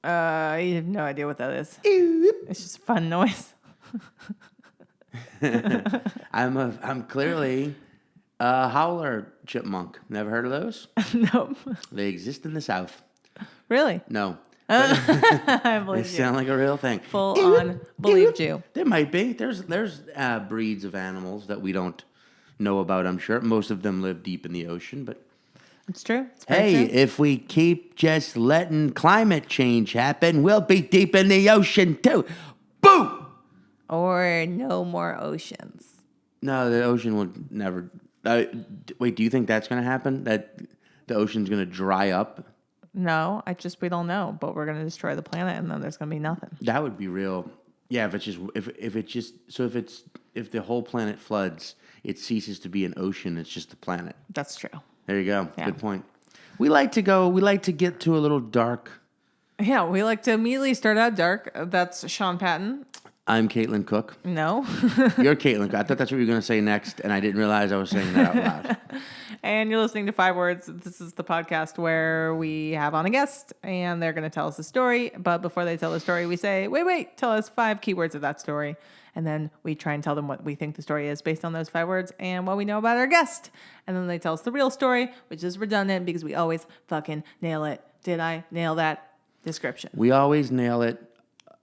I have no idea what that is. It's just fun noise. I'm clearly a howler chipmunk. Never heard of those? Nope. They exist in the South. Really? No. I They believe you. sound like a real thing. Full on believed you. There might be. There's breeds of animals that we don't know about, I'm sure. Most of them live deep in the ocean, but It's true. It's very hey, true. if we keep just letting climate change happen, we'll be deep in the ocean too. Boo! Or no more oceans. No, the ocean would never. Wait, do you think that's going to happen? That the ocean's going to dry up? No, we don't know. But we're gonna destroy the planet, and then there's gonna be nothing. That would be real. Yeah, if the whole planet floods, it ceases to be an ocean. It's just a planet. That's true. There you go. Yeah. Good point. We like to get to a little dark. Yeah, we like to immediately start out dark. That's Sean Patton. I'm Caitlin Cook. No. You're Caitlin Cook. I thought that's what you were going to say next, and I didn't realize I was saying that out loud. And you're listening to 5 Words. This is the podcast where we have on a guest, and they're going to tell us a story. But before they tell the story, we say, wait, tell us 5 keywords of that story. And then we try and tell them what we think the story is based on those 5 words and what we know about our guest. And then they tell us the real story, which is redundant because we always fucking nail it. Did I nail that description? We always nail it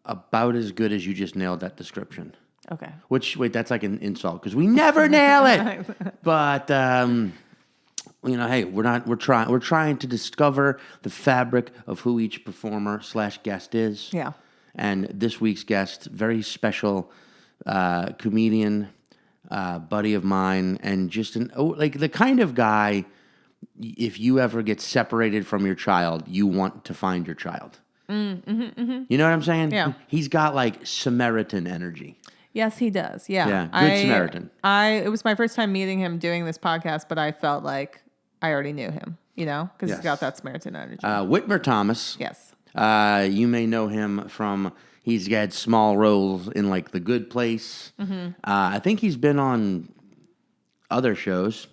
about as good as you just nailed that description. Okay. That's like an insult because we never nail it. But hey, we're trying to discover the fabric of who each performer / guest is. Yeah. And this week's guest, very special comedian, buddy of mine, and just the kind of guy. If you ever get separated from your child, you want to find your child. You know what I'm saying? Yeah. He's got like Samaritan energy. Yes, he does. Yeah. Yeah, good Samaritan. It was my first time meeting him doing this podcast, but I felt like I already knew him, because Yes. he's got that Samaritan energy. Whitmer Thomas. Yes. You may know him from, he's had small roles in like The Good Place. I think he's been on other shows.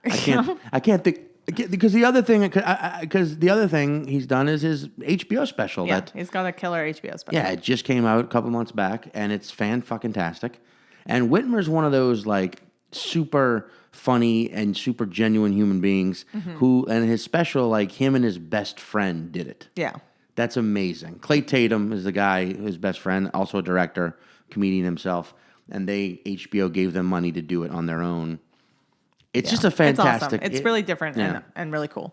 I can't think. Because the other thing he's done is his HBO special. Yeah, he's got a killer HBO special. Yeah, it just came out a couple months back, and it's fan-fucking-tastic. And Whitmer's one of those, like, super funny and super genuine human beings who, and his special, like, him and his best friend did it. Yeah. That's amazing. Clay Tatum is the guy, his best friend, also a director, comedian himself, and HBO gave them money to do it on their own. It's just a fantastic. It's awesome. It's really different and really cool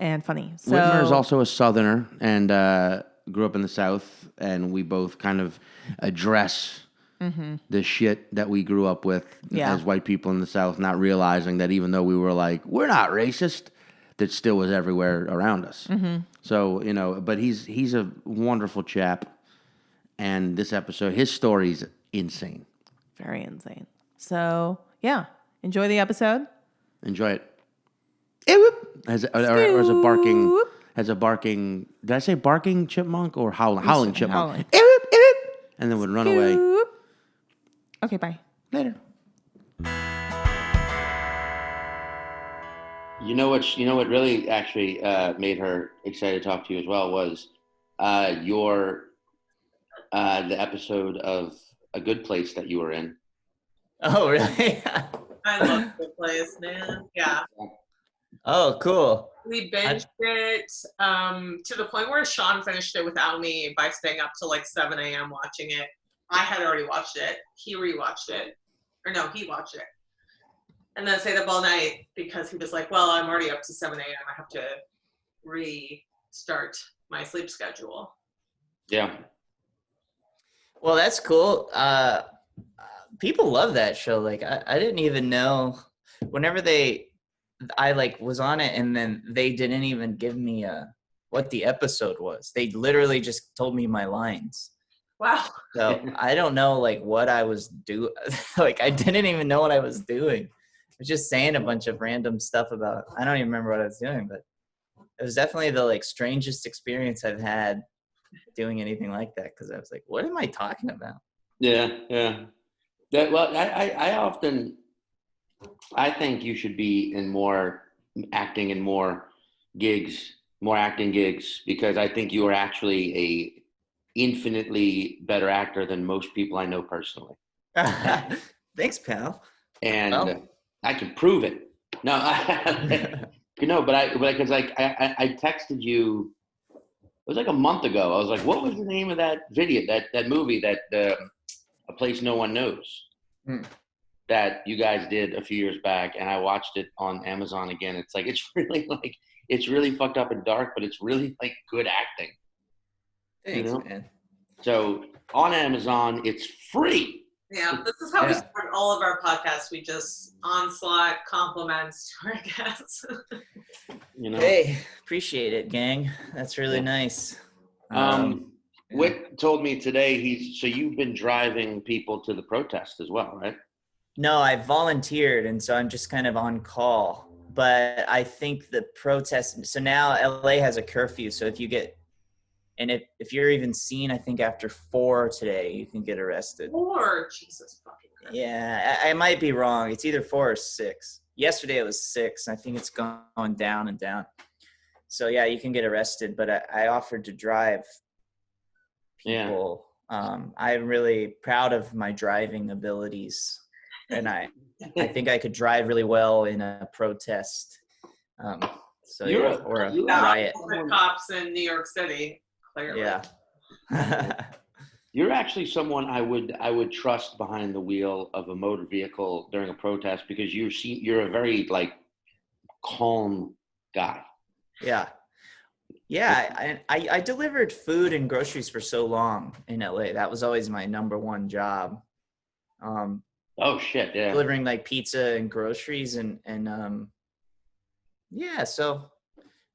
and funny. So, Whitmer is also a Southerner and grew up in the South, and we both kind of address the shit that we grew up with as white people in the South, not realizing that even though we were like, we're not racist, that still was everywhere around us. So, but he's a wonderful chap, and this episode, his story's insane. Very insane. So, yeah, enjoy the episode. Enjoy it. Has a barking. Did I say barking chipmunk or howling chipmunk? And then would run away. Okay, bye. Later. You know what really actually made her excited to talk to you as well was the episode of A Good Place that you were in. Oh, really? I love the place, man. Yeah. Oh, cool. We binged it to the point where Sean finished it without me by staying up till like 7 a.m. watching it. I had already watched it. He rewatched it. Or no, he watched it. And then stayed up all night because he was like, well, I'm already up to 7 a.m. I have to restart my sleep schedule. Yeah. Well, that's cool. People love that show. Like, I didn't even know whenever I like was on it, and then they didn't even give me what the episode was. They literally just told me my lines. Wow. So I don't know like what I was doing. Like, I didn't even know what I was doing. I was just saying a bunch of random stuff about, I don't even remember what I was doing, but it was definitely the like strangest experience I've had doing anything like that. Cause I was like, what am I talking about? Yeah. Yeah. I think you should be acting in more gigs more acting gigs because I think you are actually a infinitely better actor than most people I know personally. Thanks, pal. And Well. I can prove it. No, no, but because I texted you. It was like a month ago. I was like, "What was the name of that video? That movie that A Place No One Knows that you guys did a few years back?" And I watched it on Amazon again. It's like it's really fucked up and dark, but it's really like good acting. Thanks, man. So on Amazon, it's free. Yeah, this is how we start all of our podcasts. We just onslaught compliments to our guests. Hey, appreciate it, gang. That's really nice. Whit told me today so you've been driving people to the protest as well, right? No, I volunteered, and so I'm just kind of on call. But I think the protest. So now LA has a curfew. So if you get, and if you're even seen, I think after 4 today, you can get arrested. 4, Jesus fucking Christ. Yeah, I might be wrong. It's either 4 or 6. Yesterday it was 6. I think it's going down and down. So yeah, you can get arrested. But I offered to drive people. Yeah. I'm really proud of my driving abilities, and I think I could drive really well in a protest. So or a riot. Cops in New York City. Clearly. Yeah. You're actually someone I would trust behind the wheel of a motor vehicle during a protest because you're a very like calm guy. Yeah. Yeah. I delivered food and groceries for so long in LA. That was always my number one job. Oh shit. Yeah. Delivering like pizza and groceries and yeah. So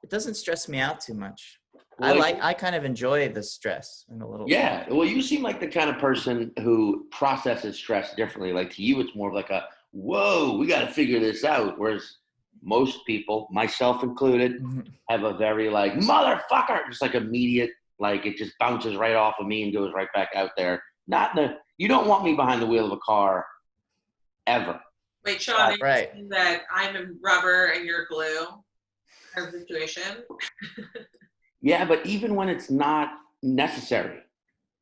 it doesn't stress me out too much. Well, I kind of enjoy the stress in a little bit. Yeah. Well, you seem like the kind of person who processes stress differently. Like to you, it's more of like a, whoa, we got to figure this out. Whereas most people, myself included, have a very like, motherfucker, just like immediate, like it just bounces right off of me and goes right back out there. You don't want me behind the wheel of a car ever. Wait, Sean, right. That I'm a rubber and you're glue kind of situation. Yeah, but even when it's not necessary,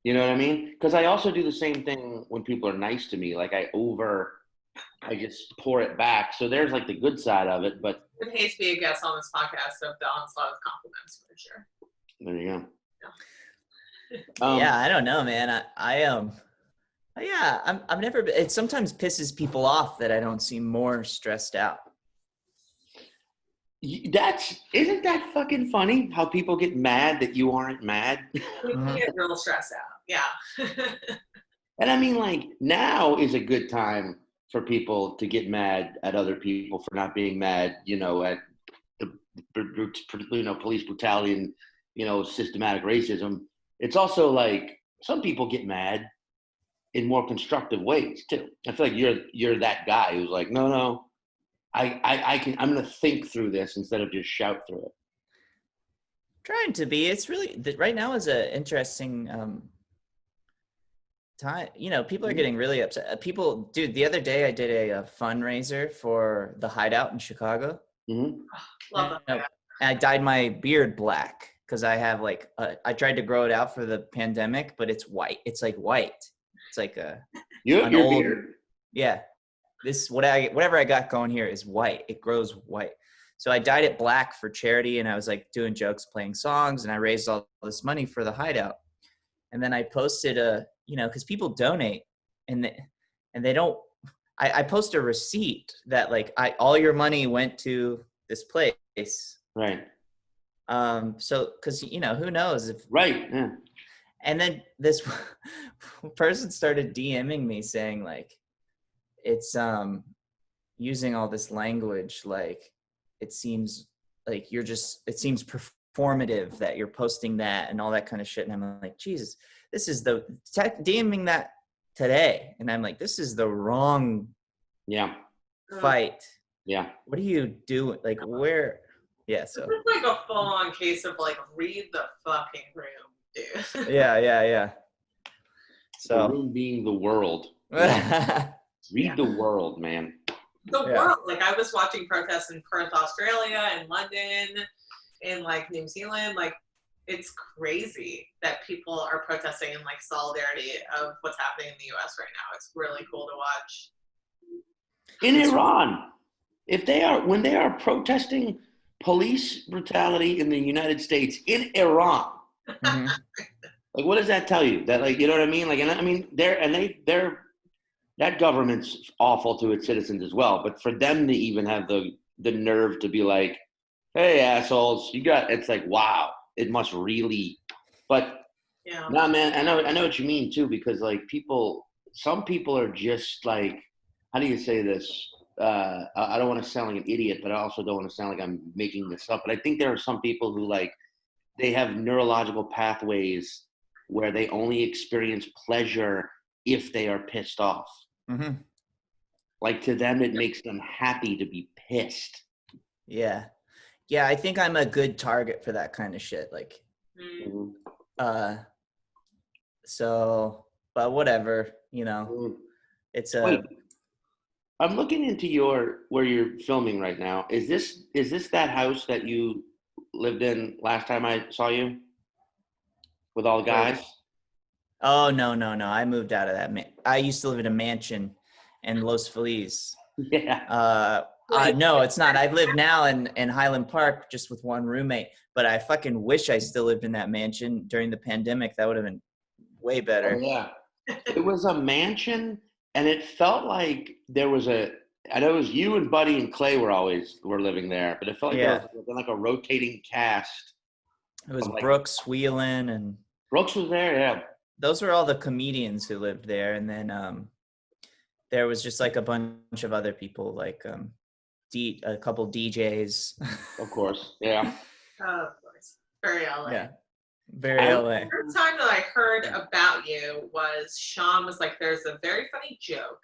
you know what I mean? Because I also do the same thing when people are nice to me. Like I just pour it back. So there's like the good side of it, but it pays to be a guest on this podcast of the onslaught of compliments for sure. There you go. Yeah, I don't know, man. I've never. It sometimes pisses people off that I don't seem more stressed out. Isn't that fucking funny? How people get mad that you aren't mad. We get real stressed out. Yeah. And I mean, like now is a good time for people to get mad at other people for not being mad. At police brutality and systematic racism. It's also like some people get mad in more constructive ways too. I feel like you're that guy who's like, no, I'm going to think through this instead of just shout through it. Trying to be. It's really right now is an interesting time. People are getting really upset. Dude, the other day I did a fundraiser for the Hideout in Chicago. Mm-hmm. Love that. And I dyed my beard black because I have I tried to grow it out for the pandemic, but it's white. It's like white. It's like your old beard. Yeah. Whatever I got going here is white. It grows white. So I dyed it black for charity, and I was like doing jokes, playing songs, and I raised all this money for the Hideout. And then I posted because people donate, and they don't. I post a receipt that all your money went to this place. Right. So because who knows if. Right. Yeah. And then this person started DMing me saying it's using all this language it seems like it seems performative that you're posting that and all that kind of shit, and I'm like, Jesus, this is DMing that today, and I'm like, this is the wrong fight. Yeah. What do you do? Where? Yeah. So it's like a full-on case of read the fucking room, dude. Yeah. So the room being the world. Read the world, man. The world. I was watching protests in Perth, Australia, and London, in like New Zealand. Like, it's crazy that people are protesting in like solidarity of what's happening in the U.S. right now. It's really cool to watch. In Iran, when they are protesting police brutality in the United States in Iran, Mhm. like what does that tell you? That like you know what I mean? Like, and I mean they're that government's awful to its citizens as well. But for them to even have the nerve to be like, "Hey assholes, it's like wow, it must really." But Yeah. nah, man, I know what you mean too because like some people are just like, how do you say this? I don't want to sound like an idiot, but I also don't want to sound like I'm making this up. But I think there are some people who like they have neurological pathways where they only experience pleasure if they are pissed off. Mhm. Like to them, it makes them happy to be pissed. Yeah. Yeah, I think I'm a good target for that kind of shit. Like, Mm. so, but whatever, it's Wait, a, I'm looking into where you're filming right now. Is this that house that you lived in last time I saw you with all the guys? oh, no. I moved out of that. I used to live in a mansion in Los Feliz. Yeah. No, it's not. I live now in Highland Park just with one roommate, but I fucking wish I still lived in that mansion during the pandemic. That would have been way better. Oh, yeah. It was a mansion, and it felt like there was I know it was you and Buddy and Clay were living there, but it felt like there was like a rotating cast. It was like, Brooks Wheelan, and Brooks was there, yeah. those were all the comedians who lived there. And then there was just like a bunch of other people, like a couple DJs. Of course, yeah. Of course. Very LA. Yeah, very LA. The first time that I heard about you was Sean was like, there's a very funny joke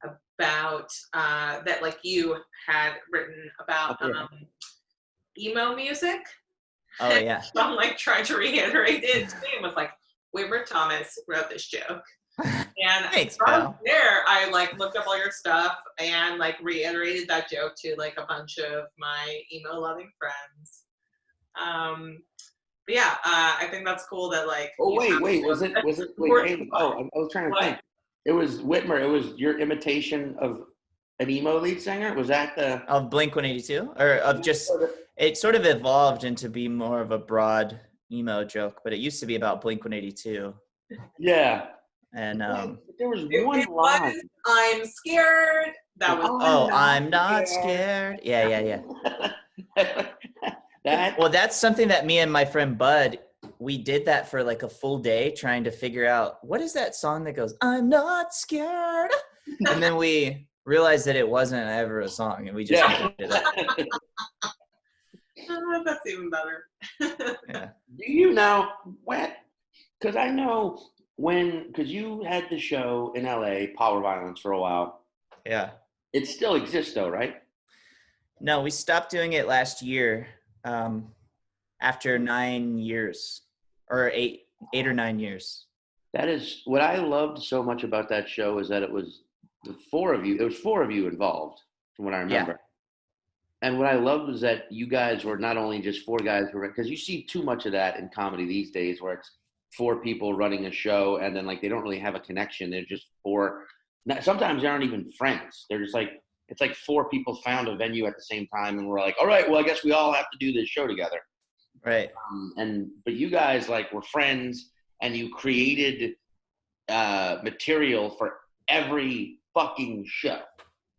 about that like you had written about emo music. Oh yeah. Sean like tried to reiterate it to me and was like, Whitmer Thomas wrote this joke. And Thanks, from pal. there, I like looked up all your stuff and like reiterated that joke to like a bunch of my emo loving friends. But yeah, I think that's cool that like. Oh wait, was it? Wait, I was trying to think. It was Whitmer. It was your imitation of an emo lead singer. Was that of Blink-182, or of just? It sort of evolved into be more of a broad emo joke, but it used to be about Blink-182. Yeah. And there was one line. I'm scared. That was. Oh, I'm not scared. Yeah. Well, that's something that me and my friend Bud, we did that for like a full day trying to figure out what is that song that goes, I'm not scared. And then we realized that it wasn't ever a song, and we just did it. That's even better. Yeah. Do you know what? Because I know because you had the show in LA, Power Violence, for a while. Yeah. It still exists though, right? No, we stopped doing it last year after 9 years, or eight or 9 years. That is what I loved so much about that show, is that it was the four of you. There was four of you involved, from what I remember. Yeah. And what I loved was that you guys were not only just four guys who were, because you see too much of that in comedy these days, where it's four people running a show and then like they don't really have a connection. They're just four. Sometimes they aren't even friends. They're just like, it's like four people found a venue at the same time and we're like, all right, well, I guess we all have to do this show together. Right. But you guys like were friends, and you created material for every fucking show.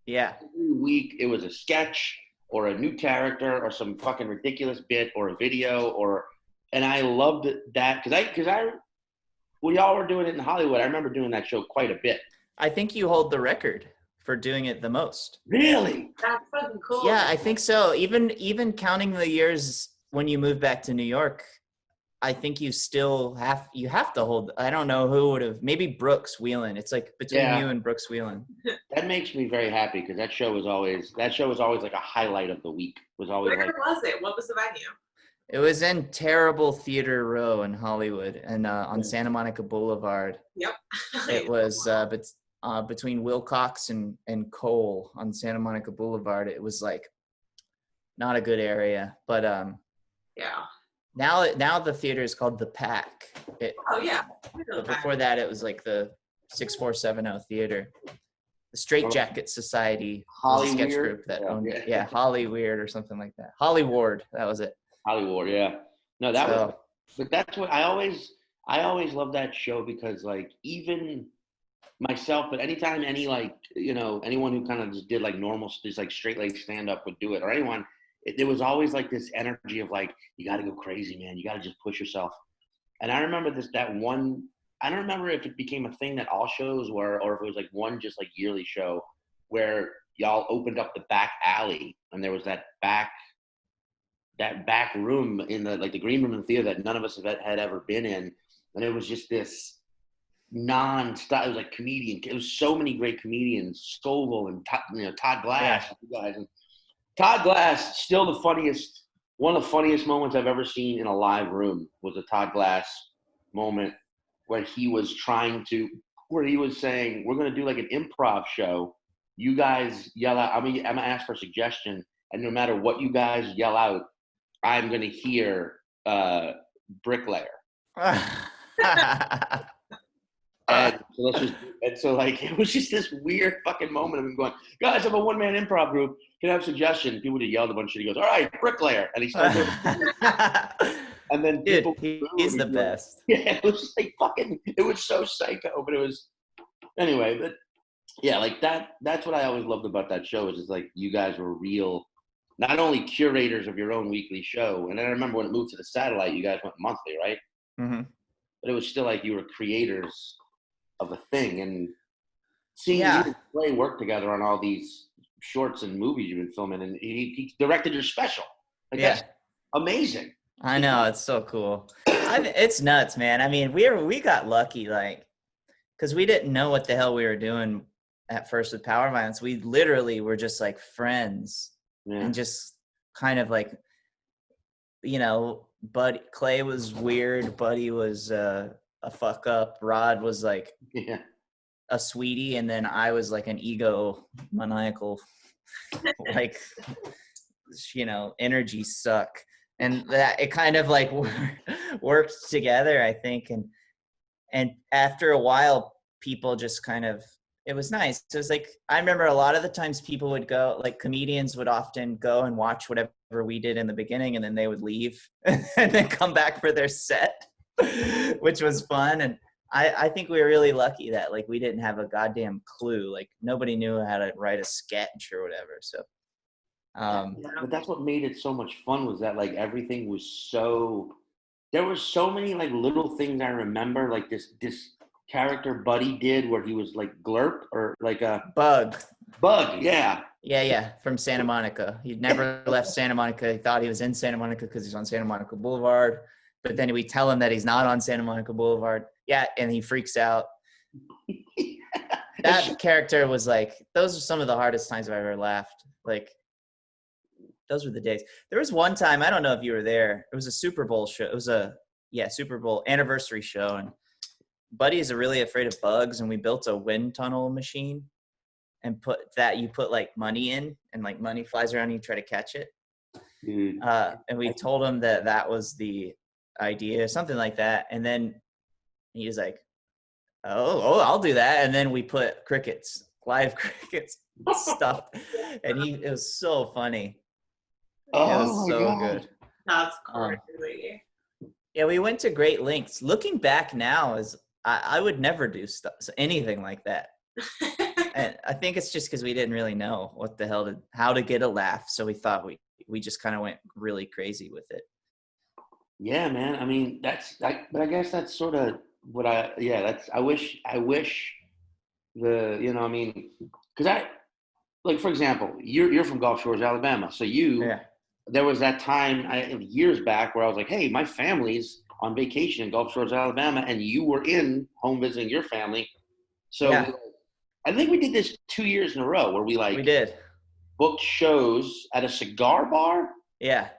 Yeah. Every week it was a sketch or a new character or some fucking ridiculous bit or a video and I loved that because we all were doing it in Hollywood. I remember doing that show quite a bit. I think you hold the record for doing it the most. Really? That's fucking cool. Yeah, I think so. Even counting the years when you moved back to New York, I think you still have to hold. I don't know who would have. Maybe Brooks Wheelan. It's like between you and Brooks Wheelan. That makes me very happy because that show was always like a highlight of the week. Where was it? What was the venue? It was in Terrible Theater Row in Hollywood, and on Santa Monica Boulevard. Yep. It was between Wilcox and Cole on Santa Monica Boulevard. It was like not a good area, but Yeah. Now the theater is called the Pack. Oh yeah. But before that, it was like the 6470 Theater. The Straight Jacket Society was a sketch group that owned it. Yeah, Holly Weird or something like that. Holly Ward, that was it. Hollywood, yeah. No, but that's what I always love that show because like even myself, but anytime any like, anyone who kind of just did like normal, just like straight leg stand up would do it, or anyone, there was always like this energy of like, you got to go crazy, man. You got to just push yourself. And I remember I don't remember if it became a thing that all shows were, or if it was like one just like yearly show where y'all opened up the back alley and there was that back room in the green room in the theater that none of us had ever been in. And it was just this non-stop, it was like comedian. It was so many great comedians, Scoville and Todd Glass, you guys. And Todd Glass, still one of the funniest moments I've ever seen in a live room was a Todd Glass moment where he was saying, we're going to do like an improv show. You guys yell out. I'm going to ask for a suggestion. And no matter what you guys yell out, I'm going to hear bricklayer. And so like, it was just this weird fucking moment of him going, guys, I'm a one-man improv group. Can I have a suggestion? People would have yelled a bunch of shit. He goes, all right, bricklayer. And he started doing and then he's the best. Yeah, it was just like it was so psycho, but it was, anyway, but yeah, like that's what I always loved about that show is like you guys were real, not only curators of your own weekly show, and I remember when it moved to the satellite, you guys went monthly, right? Mm-hmm. But it was still like you were creators of a thing, and seeing you and Clay work together on all these shorts and movies you've been filming, and he directed your special. Like, that's amazing. I know, it's so cool. It's nuts, man. I mean, we got lucky, like, because we didn't know what the hell we were doing at first with Power Violence. We literally were just like friends and just kind of like, Clay was weird. Buddy was a fuck up. Rod was like a sweetie, and then I was like an maniacal, like, energy suck. And that it kind of like worked together, I think. And after a while, people just kind of, it was nice. It was like, I remember a lot of the times people would go, like comedians would often go and watch whatever we did in the beginning, and then they would leave and then come back for their set, which was fun. And I think we were really lucky that like we didn't have a goddamn clue. Like nobody knew how to write a sketch or whatever. So but that's what made it so much fun, was that like everything was there were so many like little things I remember, like this character Buddy did where he was like Glurp or like a Bug, yeah, from Santa Monica. He'd never left Santa Monica. He thought he was in Santa Monica because he's on Santa Monica Boulevard, but then we tell him that he's not on Santa Monica Boulevard, and he freaks out. That character was like, those are some of the hardest times I've ever laughed. Like, those were the days. There was one time, I don't know if you were there, it was a Super Bowl show. It was Super Bowl anniversary show, and Buddy is really afraid of bugs, and we built a wind tunnel machine and you put like money in, and like money flies around and you try to catch it. Dude. And we told him that was the idea, something like that. And then he was like, oh, I'll do that. And then we put live crickets stuffed, and it was so funny. It was so good. That's crazy. Yeah, we went to great lengths. Looking back now, I would never do anything like that. And I think it's just because we didn't really know what the hell how to get a laugh. So we thought we just kind of went really crazy with it. Yeah, man. I mean, but I guess that's sort of what I wish because like, for example, you're from Gulf Shores, Alabama. So there was that time years back where I was like, hey, my family's on vacation in Gulf Shores, Alabama, and you were in home visiting your family. So I think we did this 2 years in a row where we did booked shows at a cigar bar. Yeah.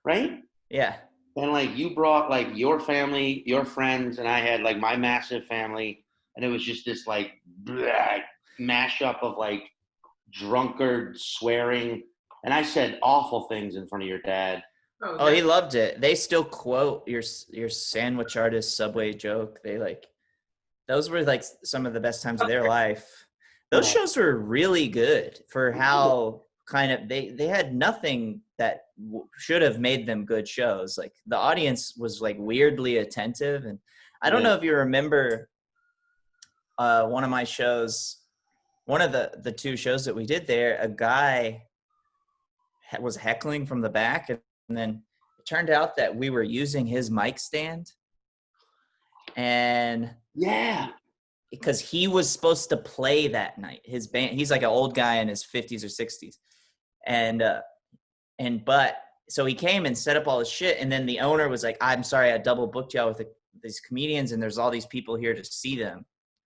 Right? Yeah. And like you brought like your family, your friends, and I had like my massive family, and it was just this like mashup of like drunkard swearing, and I said awful things in front of your dad. Oh, he loved it. They still quote your sandwich artist Subway joke. They like those were like some of the best times of their life. Those shows were really good for how kind of they had nothing that should have made them good shows. Like the audience was like weirdly attentive, and I don't know if you remember one of my shows, one of the two shows that we did there, a guy was heckling from the back, and then it turned out that we were using his mic stand, and because he was supposed to play that night, his band, he's like an old guy in his 50s or 60s, but so he came and set up all his shit, and then the owner was like, I'm sorry, I double booked y'all with these comedians, and there's all these people here to see them.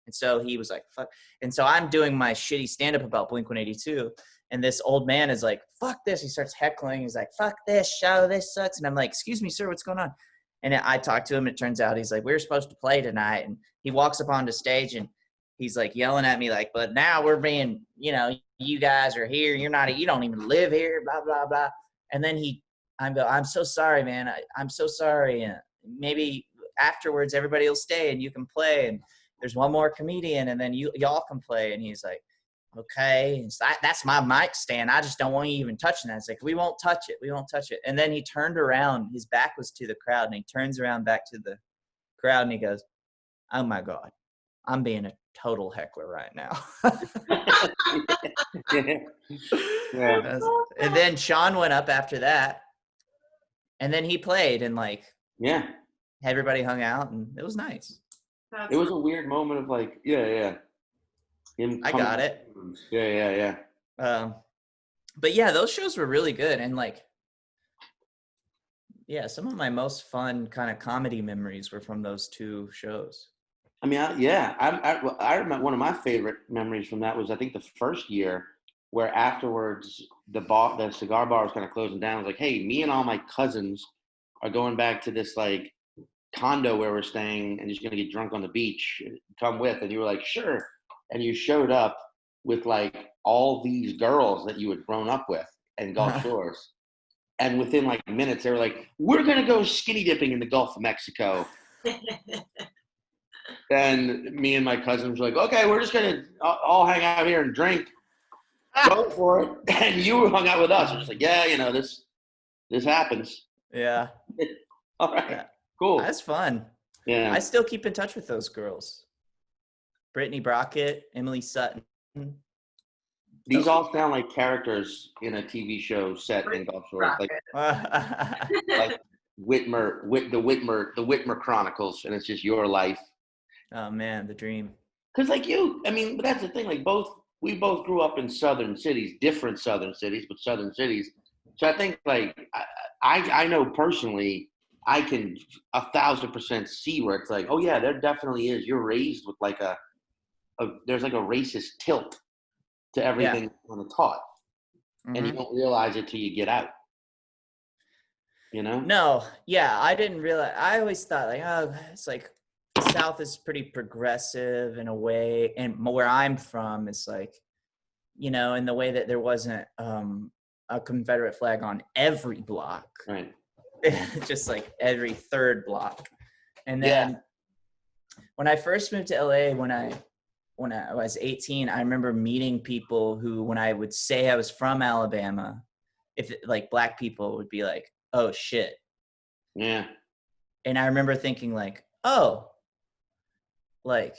And so he was like, fuck. And so I'm doing my shitty stand-up about Blink-182, and this old man is like, fuck this. He starts heckling. He's like, fuck this show. This sucks. And I'm like, excuse me, sir, what's going on? And I talked to him. It turns out he's like, we were supposed to play tonight. And he walks up onto stage, and he's like yelling at me like, but now we're being, you guys are here. You don't even live here, blah, blah, blah. And then I'm so sorry, man. I'm so sorry. Maybe afterwards everybody will stay and you can play. And there's one more comedian, and then y'all can play. And he's like, okay, that's my mic stand. I just don't want you even touching that. It's like, we won't touch it. We won't touch it. And then he turned around. His back was to the crowd, and he turns around back to the crowd, and he goes, oh my God, I'm being a total heckler right now. Yeah. And then Sean went up after that, and then he played, and like, everybody hung out, and it was nice. It was a weird moment of like, I got it. Yeah. But yeah, those shows were really good, and like, some of my most fun kind of comedy memories were from those two shows. I mean, I remember one of my favorite memories from that was, I think, the first year where afterwards the cigar bar was kind of closing down. I was like, hey, me and all my cousins are going back to this like condo where we're staying and just gonna get drunk on the beach. Come with. And you were like, sure. And you showed up with like all these girls that you had grown up with in Gulf Shores. And within like minutes, they were like, we're going to go skinny dipping in the Gulf of Mexico. Then me and my cousins were like, okay, we're just going to all hang out here and drink. Go for it. And you hung out with us. It was like, this happens. Yeah. All right. Yeah. Cool. That's fun. Yeah. I still keep in touch with those girls. Brittany Brockett, Emily Sutton. These all sound like characters in a TV show set in Gulf Shores, like Whitmer, the Whitmer Chronicles, and it's just your life. Oh man, the dream. Because but that's the thing. Like we both grew up in southern cities, different southern cities, but southern cities. So I think like I know personally, I can 1,000% see where it's like, oh yeah, there definitely is. You're raised with like there's like a racist tilt to everything on the taught, and you don't realize it till you get out. No, I didn't realize. I always thought like, oh, it's like the South is pretty progressive in a way, and where I'm from, it's like, in the way that there wasn't a Confederate flag on every block, right? Just like every third block. And then when I first moved to LA, when I was 18, I remember meeting people who, when I would say I was from Alabama, like black people would be like, oh shit. Yeah. And I remember thinking like, oh, like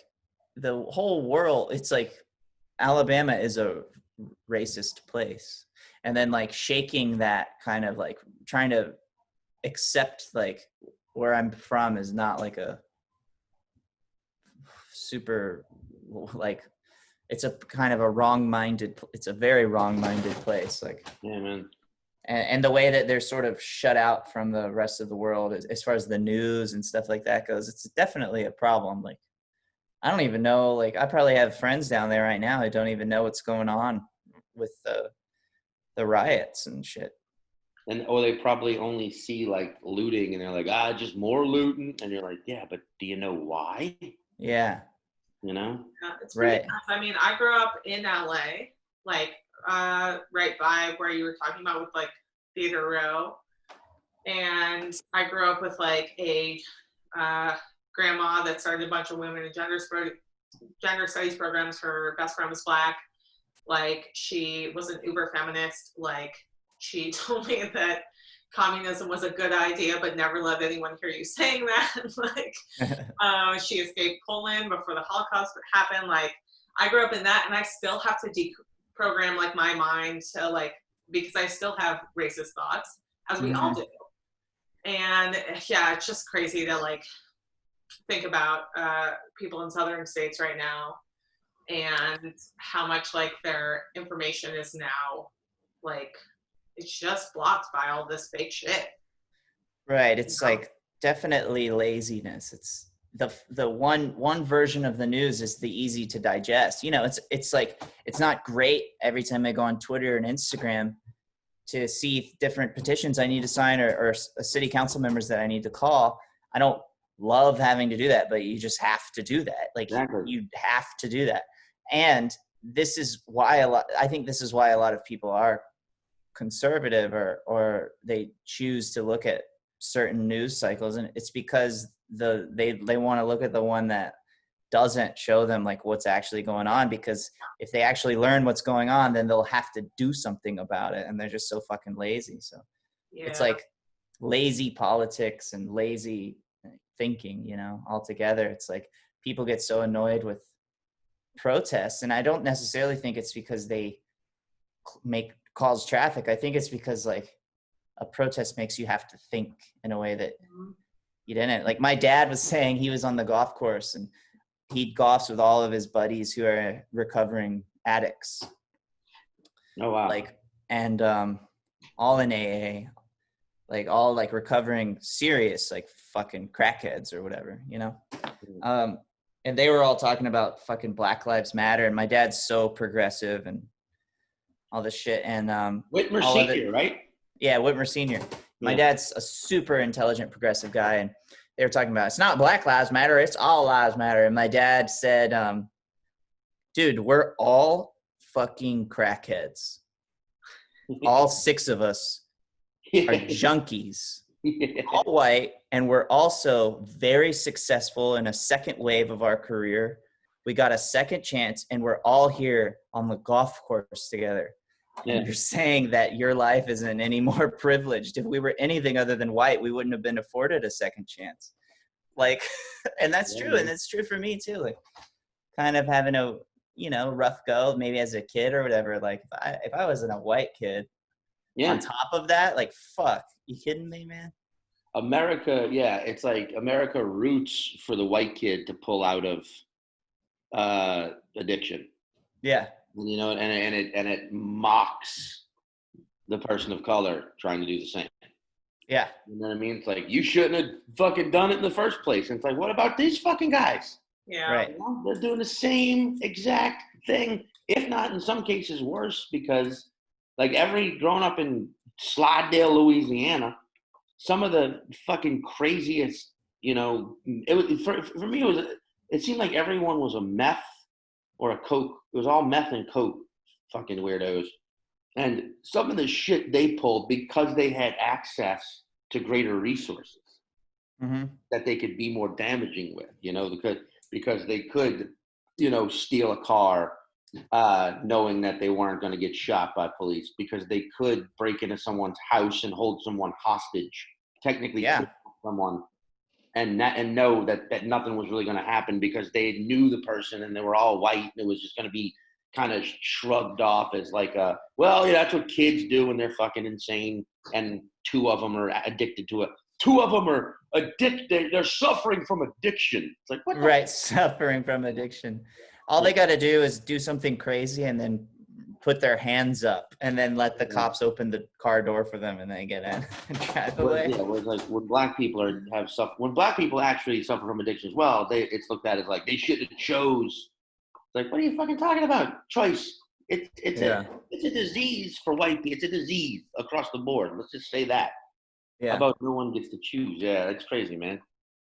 the whole world, it's like Alabama is a racist place. And then like shaking that, kind of like trying to accept like where I'm from is not like a super, like, it's a kind of it's a very wrong-minded place. Like, yeah, man. And the way that they're sort of shut out from the rest of the world as far as the news and stuff like that goes, it's definitely a problem. Like, I don't even know, like, I probably have friends down there right now who don't even know what's going on with the riots and shit. Or they probably only see like looting and they're like, just more looting. And you're like, yeah, but do you know why? Yeah. Yeah, it's right. I mean, I grew up in LA, like right by where you were talking about with like Theater Row. And I grew up with like a grandma that started a bunch of women in gender studies programs. Her best friend was Black. Like, she was an uber feminist. Like, she told me that communism was a good idea, but never let anyone hear you saying that. Like, she escaped Poland before the Holocaust happened. Like, I grew up in that, and I still have to deprogram like my mind to like, because I still have racist thoughts, as we all do. And yeah, it's just crazy to like think about people in southern states right now and how much like their information is now like, it's just blocked by all this fake shit. Right. It's like definitely laziness. It's the one version of the news is the easy to digest. You know, it's like, it's not great every time I go on Twitter and Instagram to see different petitions I need to sign or city council members that I need to call. I don't love having to do that, but you just have to do that. Like, Exactly. you have to do that. And this is why I think this is why a lot of people are conservative or they choose to look at certain news cycles, and it's because they want to look at the one that doesn't show them like what's actually going on, because if they actually learn what's going on, then they'll have to do something about it, and they're just so fucking lazy. So it's like lazy politics and lazy thinking, you know, altogether. It's like people get so annoyed with protests, and I don't necessarily think it's because they cause traffic. I think it's because like a protest makes you have to think in a way that you didn't. Like, my dad was saying he was on the golf course and he golfs with all of his buddies who are recovering addicts. Oh wow. Like, and all in AA, like all like recovering serious like fucking crackheads or whatever, you know. And they were all talking about fucking Black Lives Matter, and my dad's so progressive and all this shit. And Whitmer Senior, right? Yeah, Whitmer Senior. My dad's a super intelligent, progressive guy, and they were talking about it's not Black Lives Matter, it's all lives matter. And my dad said, dude, we're all fucking crackheads. All 6 of us are junkies, all white, and we're also very successful in a second wave of our career. We got a second chance, and we're all here on the golf course together. And you're saying that your life isn't any more privileged. If we were anything other than white, we wouldn't have been afforded a second chance. Like, and that's true. And it's true for me too. Like, kind of having a, you know, rough go, maybe as a kid or whatever. Like, if I wasn't a white kid, on top of that, like, fuck, you kidding me, man? America, it's like America roots for the white kid to pull out of addiction. Yeah. You know, and it mocks the person of color trying to do the same. Yeah. You know what I mean? It's like, you shouldn't have fucking done it in the first place. And it's like, what about these fucking guys? Yeah. Right. You know, they're doing the same exact thing, if not in some cases worse, because like growing up in Slidell, Louisiana, some of the fucking craziest, you know, it was for me, it seemed like everyone was a meth or a coke. It was all meth and coke, fucking weirdos. And some of the shit they pulled because they had access to greater resources that they could be more damaging with, you know, because they could, you know, steal a car knowing that they weren't going to get shot by police, because they could break into someone's house and hold someone hostage, technically kill someone, and know that nothing was really going to happen because they knew the person and they were all white, and it was just going to be kind of shrugged off as like that's what kids do when they're fucking insane, and 2 of them are addicted to it. 2 of them are addicted. They're suffering from addiction. It's like, what? Right, suffering from addiction. All they got to do is do something crazy and then put their hands up and then let the cops open the car door for them and they get in and drive away. Yeah, like when black people when black people actually suffer from addiction as well, it's looked at as like they shouldn't have chose. It's like, what are you fucking talking about? Choice. It's a disease for white people. It's a disease across the board. Let's just say that. Yeah. About no one gets to choose. Yeah, that's crazy, man.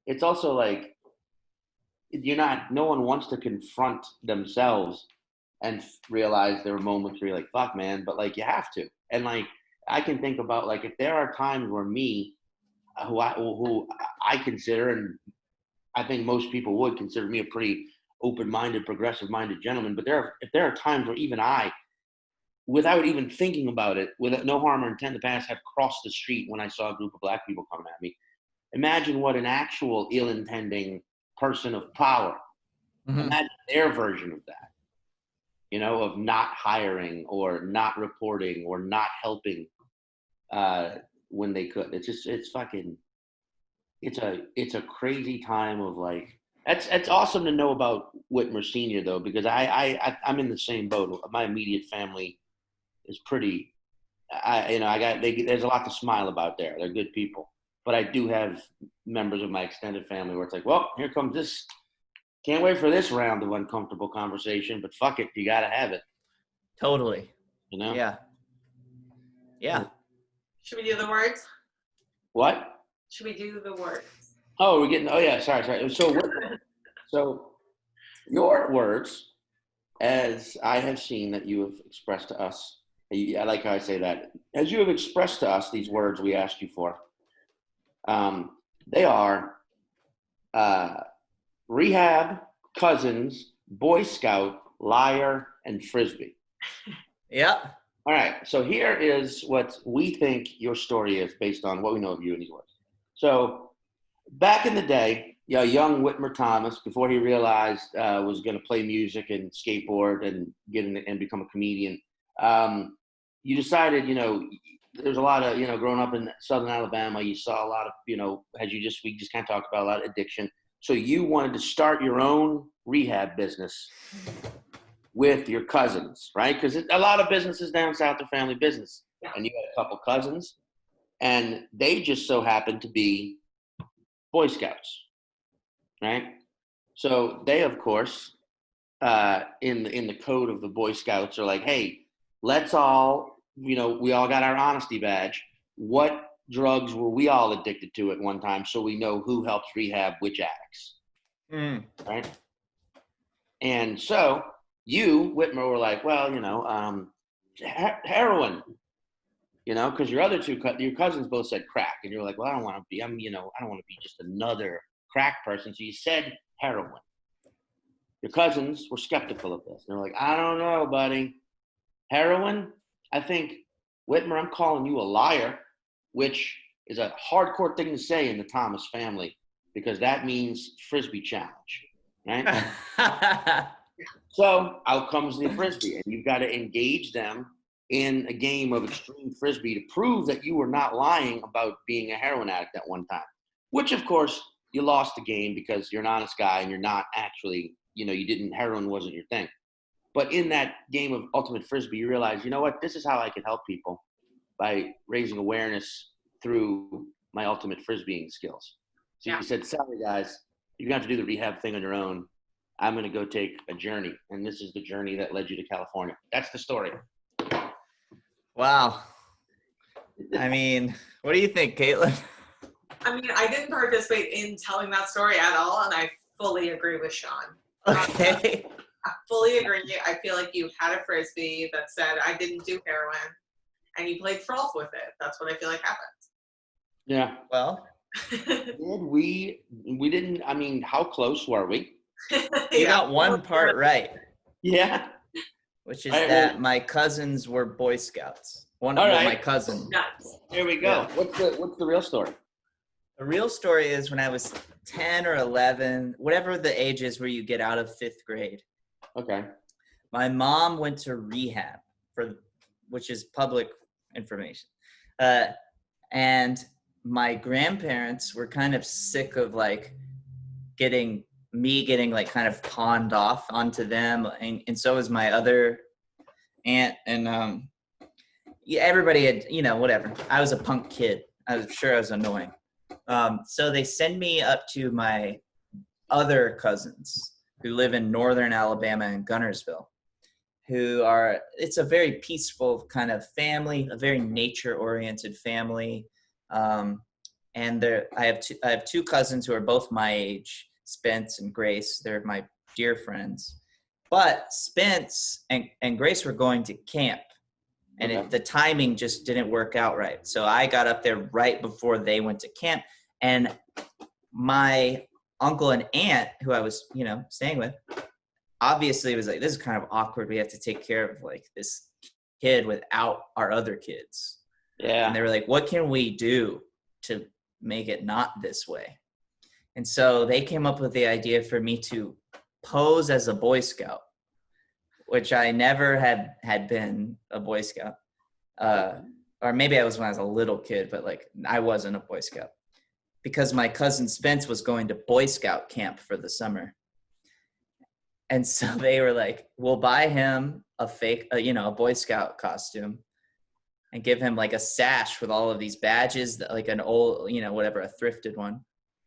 It's also like no one wants to confront themselves and realize there are moments where you're like, fuck, man, but like you have to. And like I can think about like if there are times where me who I consider, and I think most people would consider me a pretty open-minded, progressive-minded gentleman. But if there are times where even I, without even thinking about it, with no harm or intent in the past, have crossed the street when I saw a group of black people coming at me. Imagine what an actual ill-intending person of power, imagine their version of that, of not hiring or not reporting or not helping when they could. It's a crazy time of like, it's awesome to know about Whitmer Senior though, because I'm in the same boat. My immediate family is pretty, there's a lot to smile about there. They're good people. But I do have members of my extended family where it's like, well, here comes this. Can't wait for this round of uncomfortable conversation, but fuck it, you got to have it. Totally. Yeah. Should we do the words? What? Should we do the words? Oh, sorry. So your words, as I have seen that you have expressed to us, I like how I say that, as you have expressed to us these words we asked you for, they are rehab, cousins, Boy Scout, liar, and Frisbee. Yeah. All right. So here is what we think your story is based on what we know of you and these words. So back in the day, young Whitmer Thomas, before he realized was going to play music and skateboard and become a comedian, you decided, there's a lot of, growing up in Southern Alabama, you saw a lot of, we just kind of talked about a lot of addiction. So you wanted to start your own rehab business with your cousins, right? Because a lot of businesses down south are family business. Yeah. And you had a couple cousins, and they just so happened to be Boy Scouts, right? So they, of course, in the code of the Boy Scouts are like, hey, let's all, we all got our honesty badge. What drugs were we all addicted to at one time, so we know who helps rehab which addicts, right? And so you, Whitmer, were like, well, heroin, because your other your cousins both said crack, and you're like, well, I don't want to be just another crack person, so you said heroin. Your cousins were skeptical of this. They're like, I don't know, buddy. Heroin? I think, Whitmer, I'm calling you a liar, which is a hardcore thing to say in the Thomas family, because that means Frisbee challenge, right? So out comes the Frisbee, and you've got to engage them in a game of extreme Frisbee to prove that you were not lying about being a heroin addict at one time, which, of course, you lost the game because you're an honest guy and you're not actually, heroin wasn't your thing. But in that game of ultimate Frisbee, you realize, you know what, this is how I can help people by raising awareness through my ultimate Frisbeeing skills. So you said, sorry, guys, you're going to have to do the rehab thing on your own. I'm going to go take a journey. And this is the journey that led you to California. That's the story. Wow. I mean, what do you think, Caitlin? I mean, I didn't participate in telling that story at all, and I fully agree with Sean. Okay. I fully agree. I feel like you had a Frisbee that said, I didn't do heroin, and you played frolf with it. That's what I feel like happened. Yeah. Well, we didn't, I mean, how close were we? You got one part right. Yeah. Which is that my cousins were Boy Scouts. One of my cousins. Here we go. Yeah. What's the real story? The real story is when I was 10 or 11, whatever the age is where you get out of 5th grade. Okay. My mom went to rehab, which is public information. And my grandparents were kind of sick of getting like kind of pawned off onto them. And so was my other aunt. And everybody had, whatever. I was a punk kid. I was sure I was annoying. So they send me up to my other cousins who live in northern Alabama in Gunnersville, it's a very peaceful kind of family, a very nature-oriented family. And I have two cousins who are both my age, Spence and Grace. They're my dear friends. But Spence and Grace were going to camp And the timing just didn't work out right. So I got up there right before they went to camp. And my uncle and aunt, who I was, staying with, obviously was like, this is kind of awkward. We have to take care of like this kid without our other kids. Yeah. And they were like, what can we do to make it not this way? And so they came up with the idea for me to pose as a Boy Scout, which I never had been a Boy Scout. Or maybe I was when I was a little kid, but like I wasn't a Boy Scout because my cousin Spence was going to Boy Scout camp for the summer. And so they were like, we'll buy him a fake, a Boy Scout costume and give him like a sash with all of these badges, like an old, whatever, a thrifted one.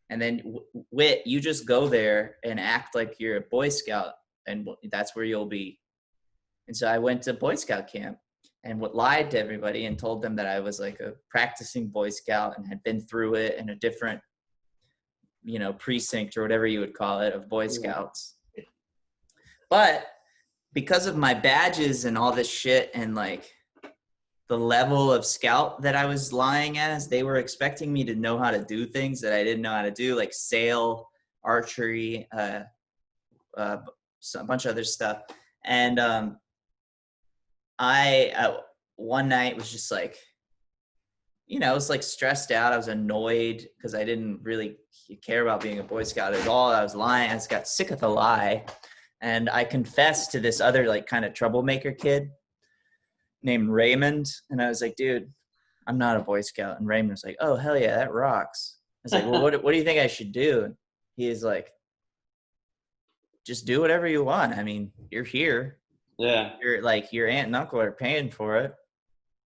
And then Whit, you just go there and act like you're a Boy Scout and that's where you'll be. And so I went to Boy Scout camp and lied to everybody and told them that I was like a practicing Boy Scout and had been through it in a different, precinct or whatever you would call it of Boy Scouts. But because of my badges and all this shit and like the level of scout that I was lying as, they were expecting me to know how to do things that I didn't know how to do, like sail, archery, a bunch of other stuff. And I one night was just like, I was like stressed out. I was annoyed because I didn't really care about being a Boy Scout at all. I was lying. I just got sick of the lie. And I confessed to this other like kind of troublemaker kid named Raymond. And I was like, dude, I'm not a Boy Scout. And Raymond was like, oh, hell yeah, that rocks. I was like, well, what do you think I should do? And he is like, just do whatever you want. I mean, you're here. Yeah. You're like, your aunt and uncle are paying for it.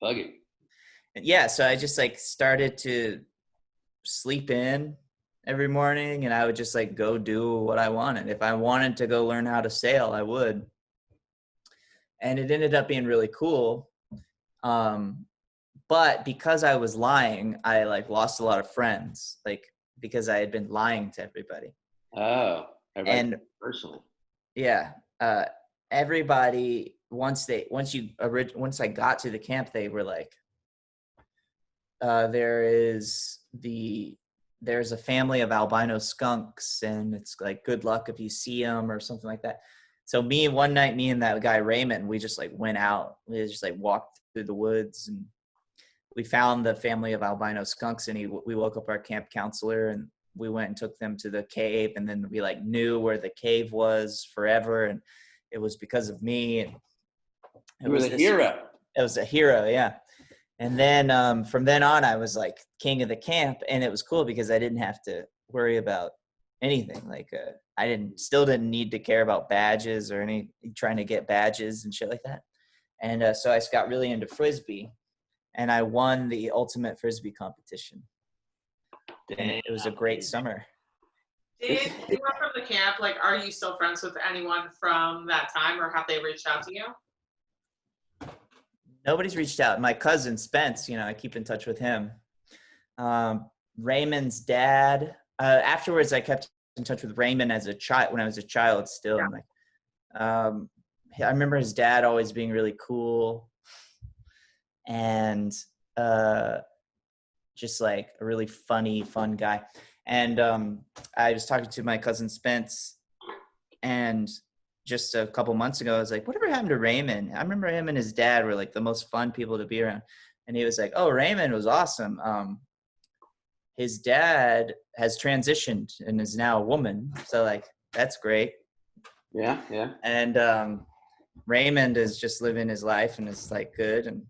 Fuck it. And yeah, so I just like started to sleep in every morning and I would just like go do what I wanted. If I wanted to go learn how to sail, I would. And it ended up being really cool. But because I was lying, I like lost a lot of friends, like because I had been lying to everybody. Oh, and personally. Yeah. Everybody, once I got to the camp, they were like, there's a family of albino skunks and it's like good luck if you see them or something like that. So one night me and that guy Raymond, we just like went out. We just like walked through the woods and we found the family of albino skunks and we woke up our camp counselor and we went and took them to the cave and then we like knew where the cave was forever and it was because of me. And it was a hero. It was a hero, yeah. And then from then on, I was like king of the camp, and it was cool because I didn't have to worry about anything. Like I still didn't need to care about badges or trying to get badges and shit like that. And so I just got really into Frisbee, and I won the ultimate Frisbee competition. And it was a great summer. Did anyone from the camp, like, are you still friends with anyone from that time, or have they reached out to you? Nobody's reached out. My cousin Spence, I keep in touch with him. Raymond's dad. Afterwards, I kept in touch with Raymond as a child when I was a child still. Yeah. I remember his dad always being really cool, and just like a really fun guy. And I was talking to my cousin Spence, and just a couple months ago, I was like, whatever happened to Raymond? I remember him and his dad were like the most fun people to be around. And he was like, oh, Raymond was awesome. His dad has transitioned and is now a woman. So like, that's great. Yeah. And Raymond is just living his life and is like good and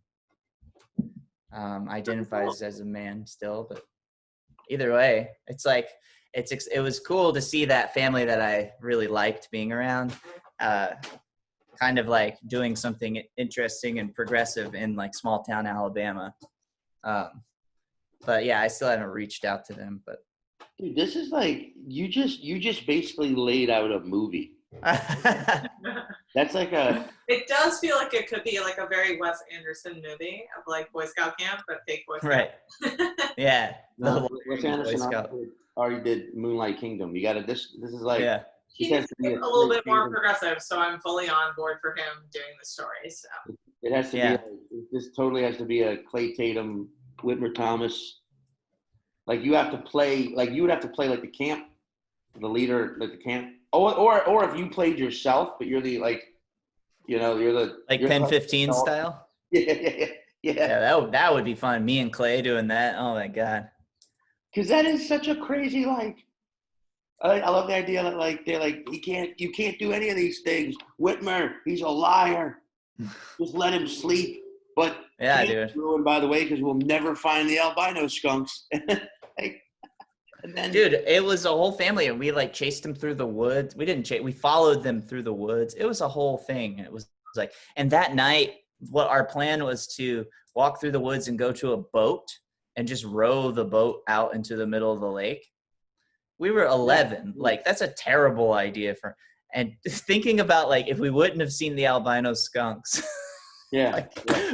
identifies as a man still. But either way, it's like, it was cool to see that family that I really liked being around, kind of like doing something interesting and progressive in like small town Alabama. But yeah, I still haven't reached out to them. But dude, this is like you just basically laid out a movie. That's like It does feel like it could be like a very Wes Anderson movie of like Boy Scout camp, but fake Boy Scout. Right. Yeah. No, Wes Anderson already did Moonlight Kingdom. You got to this is like yeah. He's a little bit more progressive, so I'm fully on board for him doing the story. So It has to Yeah. this totally has to be a Clay Tatum, Whitmer Thomas. Like you have to play, like you would have to play like the camp, the leader, like the camp. Or if you played yourself, but you're the Like you're Pen the 15 style. yeah. Yeah, that would be fun. Me and Clay doing that. Oh my god. Because that is such a crazy like. I love the idea that like they're like you can't do any of these things. Whitmer, he's a liar. Just let him sleep. But Yeah, camp's dude. ruined, by the way, because we'll never find the albino skunks. And then, Dude, it was a whole family, and we like chased them through the woods. We didn't chase; we followed them through the woods. It was a whole thing. It was like, and that night, what our plan was to walk through the woods and go to a boat and just row the boat out into the middle of the lake. We were 11. Like, that's a terrible idea and thinking about like if we wouldn't have seen the albino skunks,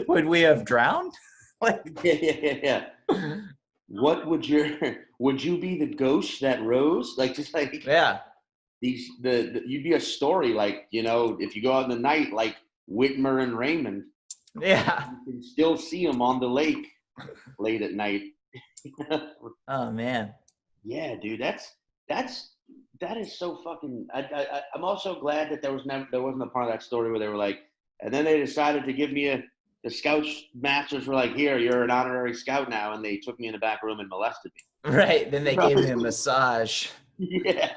would we have drowned? Like, yeah. What would you be the ghost that rose? Like just like yeah. You'd be a story like, if you go out in the night like Whitmer and Raymond. Yeah. You can still see them on the lake late at night. Oh man. Yeah, dude, that is so fucking. I'm also glad that there wasn't a part of that story where they were like, and then they decided to give me the Scouts masters were like, here, you're an honorary Scout now, and they took me in the back room and molested me. Right. Then they gave me a massage. Yeah.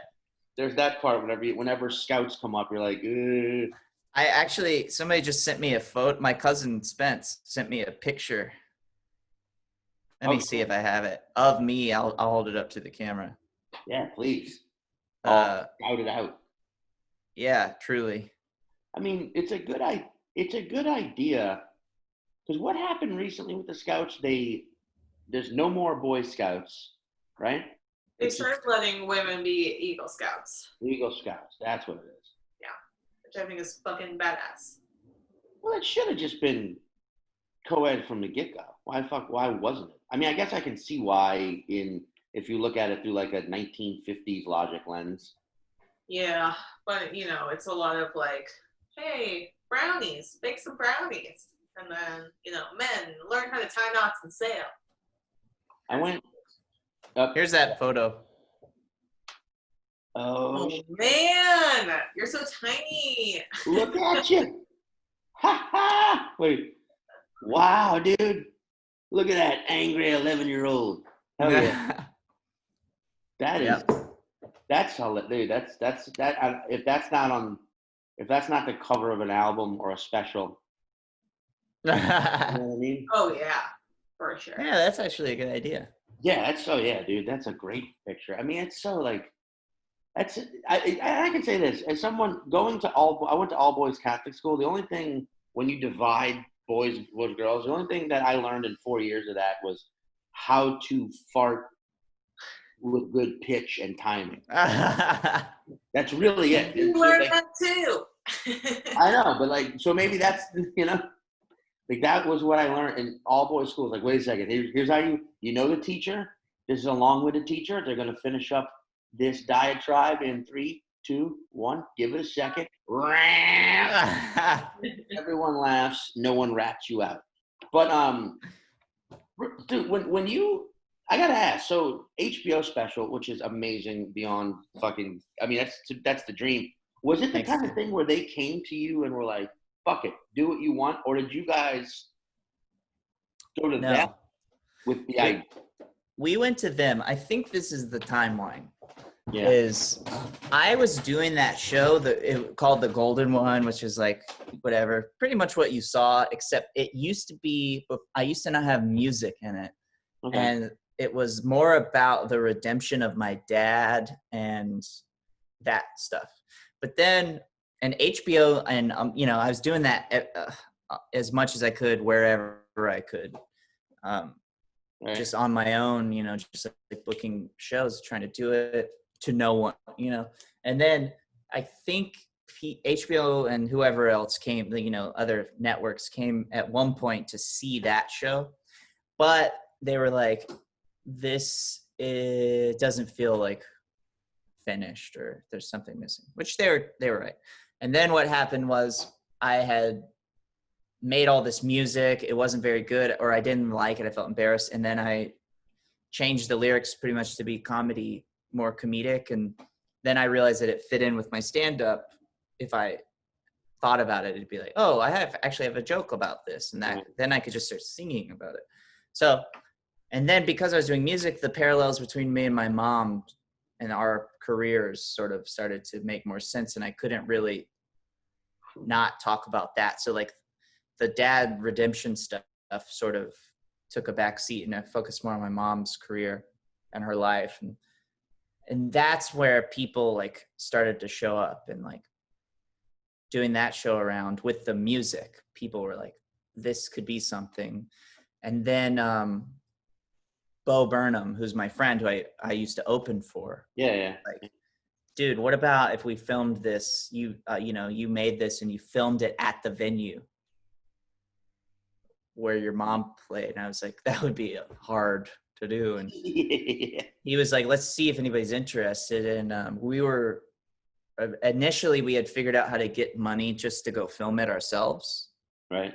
There's that part whenever Scouts come up, you're like, ugh. Somebody just sent me a photo. My cousin Spence sent me a picture. Let me see if I have it of me. I'll hold it up to the camera. Yeah, please. Scout it out. Yeah, truly. I mean, it's a good idea. Because what happened recently with the Scouts? There's no more Boy Scouts, right? They started letting women be Eagle Scouts. Eagle Scouts, that's what it is. Yeah, which I think is fucking badass. Well, it should have just been co-ed from the get-go. Why wasn't it? I mean, I guess I can see why if you look at it through like a 1950s logic lens. Yeah, but it's a lot of like, hey, brownies, bake some brownies. And then, men, learn how to tie knots and sail. I went up. Here's that photo. Oh man, you're so tiny. Look at you. Ha ha. Wait. Wow, dude. Look at that angry 11-year-old. Hell yeah. That's solid, dude. That's that. If that's not the cover of an album or a special. You know what I mean? Oh yeah, for sure. Yeah, that's actually a good idea. Yeah, dude. That's a great picture. I mean, it's so like, I can say this as someone I went to all boys Catholic school. The only thing when you divide boys girls, the only thing that I learned in 4 years of that was how to fart with good pitch and timing. That's really it. You learned that too. I know, but like, so maybe that's like that was what I learned in all boys schools. Like, wait a second, here's how you know the teacher. This is a long-winded teacher. They're gonna finish up this diatribe in 3, 2, 1. Give it a second. Everyone laughs. No one rats you out. But dude, when I gotta ask. So HBO special, which is amazing beyond fucking. I mean, that's the dream. Was it the kind of thing where they came to you and were like, "Fuck it, do what you want," or did you guys go to them with the idea? We went to them. I think this is the timeline. Yeah. Is I was doing that show called The Golden One, which is like whatever, pretty much what you saw, except it used to be. I used to not have music in it, and it was more about the redemption of my dad and that stuff. But then, and HBO, and I was doing that as much as I could wherever I could, just on my own, just like booking shows, trying to do it to no one, And then I think HBO and whoever else came, other networks came at one point to see that show, but they were like, it doesn't feel like finished, or there's something missing, which they were right. And then what happened was I had made all this music. It wasn't very good, or I didn't like it. I felt embarrassed. And then I changed the lyrics pretty much to be comedy, more comedic. And then I realized that it fit in with my stand-up. If I thought about it, it'd be like, oh, I actually have a joke about this. And that then I could just start singing about it. So, and then because I was doing music, the parallels between me and my mom and our careers sort of started to make more sense. And I couldn't really not talk about that. So like the dad redemption stuff sort of took a back seat, and I focused more on my mom's career and her life. And that's where people like started to show up, and like doing that show around with the music, people were like, this could be something. And then Bo Burnham, who's my friend who I used to open for. Yeah. Like, dude, what about if we filmed this? You made this and you filmed it at the venue where your mom played. And I was like, that would be hard to do. And he was like, let's see if anybody's interested. And initially we had figured out how to get money just to go film it ourselves. Right.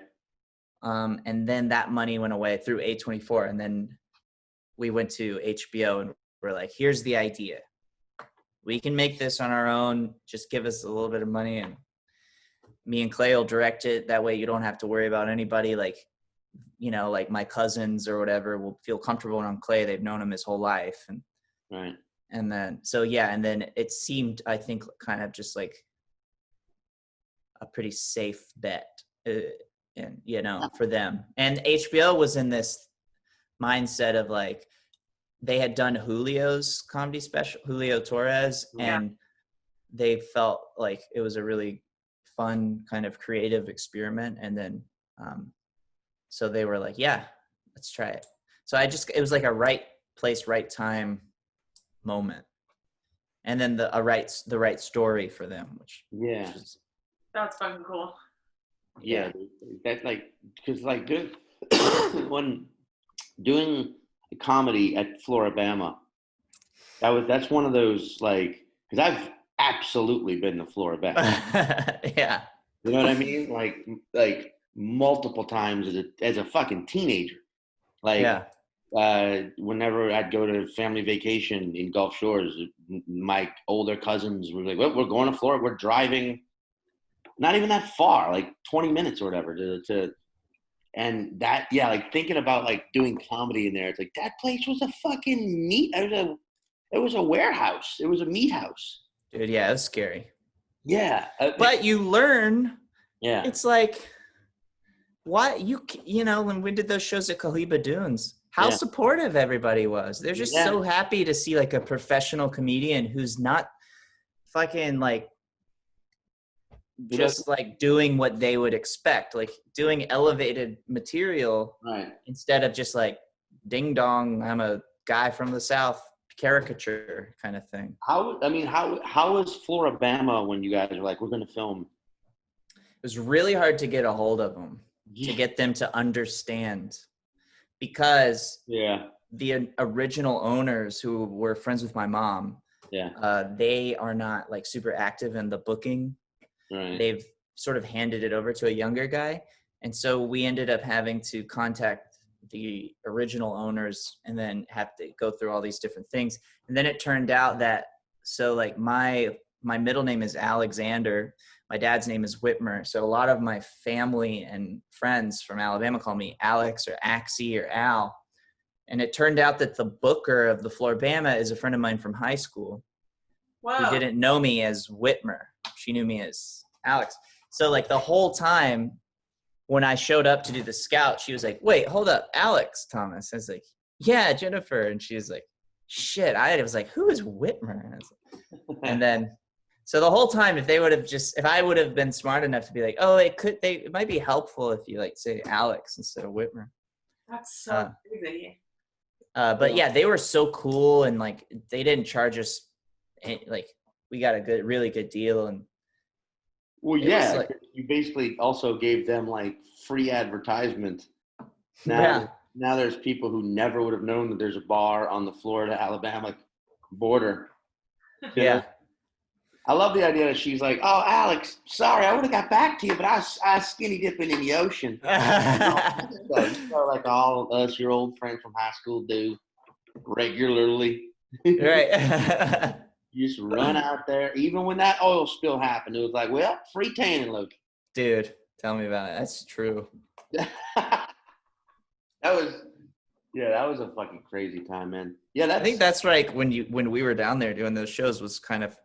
And then that money went away through A24. And then we went to HBO and we're like, here's the idea. We can make this on our own. Just give us a little bit of money and me and Clay will direct it. That way you don't have to worry about anybody. Like, like my cousins or whatever will feel comfortable around Clay. They've known him his whole life. And right. And then, so yeah. And then it seemed, I think, kind of just like a pretty safe bet, and for them. And HBO was in this mindset of like, they had done Julio's comedy special, Julio Torres, and they felt like it was a really fun kind of creative experiment. And then, so they were like, yeah, let's try it. So it was like a right place, right time moment. And then the right story for them, which that's fucking cool. Yeah. That's like, because like when doing comedy at Floribama, that's one of those, like, because I've absolutely been to Floribama. Yeah. You know what I mean? Like multiple times as a fucking teenager. Like, whenever I'd go to family vacation in Gulf Shores, my older cousins were like, well, we're going to Florida. We're driving not even that far, like 20 minutes or whatever and that, like thinking about like doing comedy in there, it's like that place was a fucking it was a warehouse. It was a meat house. Dude, yeah, it was scary. Yeah. But you learn. Yeah. It's like, what when we did those shows at Cohiba Dunes, how supportive everybody was. They're just so happy to see like a professional comedian who's not fucking like just like doing what they would expect, like doing elevated material, right? Instead of just like ding dong, I'm a guy from the South caricature kind of thing. How was Floribama when you guys were like, we're going to film? It was really hard to get a hold of them, to get them to understand, because the original owners who were friends with my mom, they are not like super active in the booking. Right. They've sort of handed it over to a younger guy. And so we ended up having to contact the original owners and then have to go through all these different things. And then it turned out that, so like my middle name is Alexander. My dad's name is Whitmer. So a lot of my family and friends from Alabama call me Alex or Axie or Al. And it turned out that the booker of the Floribama is a friend of mine from high school. Wow. Who didn't know me as Whitmer. She knew me as Alex. So like the whole time when I showed up to do the scout, she was like, wait, hold up, Alex Thomas. I was like, yeah, Jennifer. And she was like, shit. I was like, who is Whitmer? And then, so the whole time, if I would have been smart enough to be like, oh, it might be helpful if you like say Alex instead of Whitmer. That's so crazy. But yeah, they were so cool, and like they didn't charge us, like we got a really good deal. And well, you basically also gave them like free advertisement. Now there's people who never would have known that there's a bar on the Florida-Alabama border. Yeah. I love the idea that she's like, "Oh, Alex, sorry, I would have got back to you, but I was skinny dipping in the ocean." Like all us, your old friends from high school do regularly. Right. You just run out there. Even when that oil spill happened, it was like, well, free tanning, Loki. Dude, tell me about it. That's true. that was a fucking crazy time, man. Yeah, I think that's like when we were down there doing those shows was kind of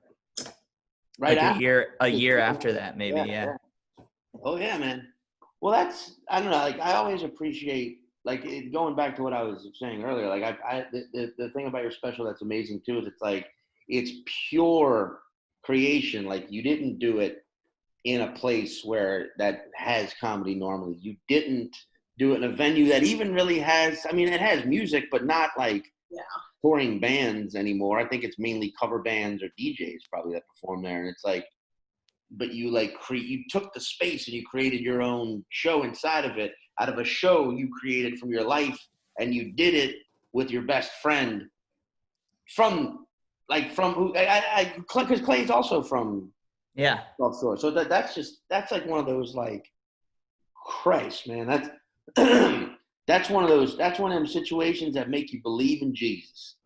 right like after. a year after that, maybe. Yeah. Oh yeah, man. Well, I don't know. Like I always appreciate going back to what I was saying earlier. Like the thing about your special that's amazing too is it's like it's pure creation. Like you didn't do it in a place where that has comedy normally. You didn't do it in a venue that even really has. I mean, it has music, but not like touring bands anymore. I think it's mainly cover bands or DJs probably that perform there, and it's like. But you you took the space and you created your own show inside of it out of a show you created from your life, and you did it with your best friend from who because Clay's also from Gulf Shore. So that's like one of those like Christ, man, that's one of them situations that make you believe in Jesus.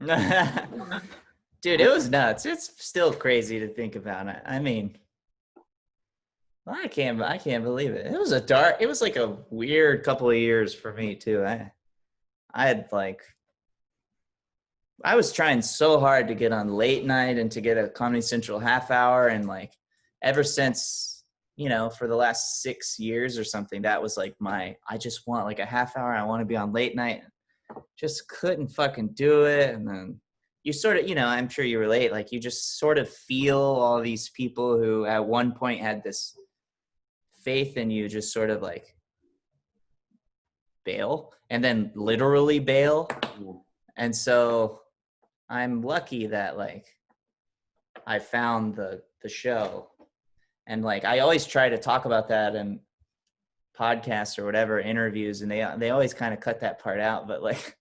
Dude, it was nuts. It's still crazy to think about it. I mean, I can't believe it. It was like a weird couple of years for me too. I was trying so hard to get on late night and to get a Comedy Central half hour, and like ever since, for the last 6 years or something, that was like I just want like a half hour. I want to be on late night. Just couldn't fucking do it. And then you sort of, I'm sure you relate, like you just sort of feel all these people who at one point had this faith in you just sort of like bail, and then literally bail. And so I'm lucky that like I found the show, and like I always try to talk about that in podcasts or whatever, interviews, and they always kind of cut that part out, but like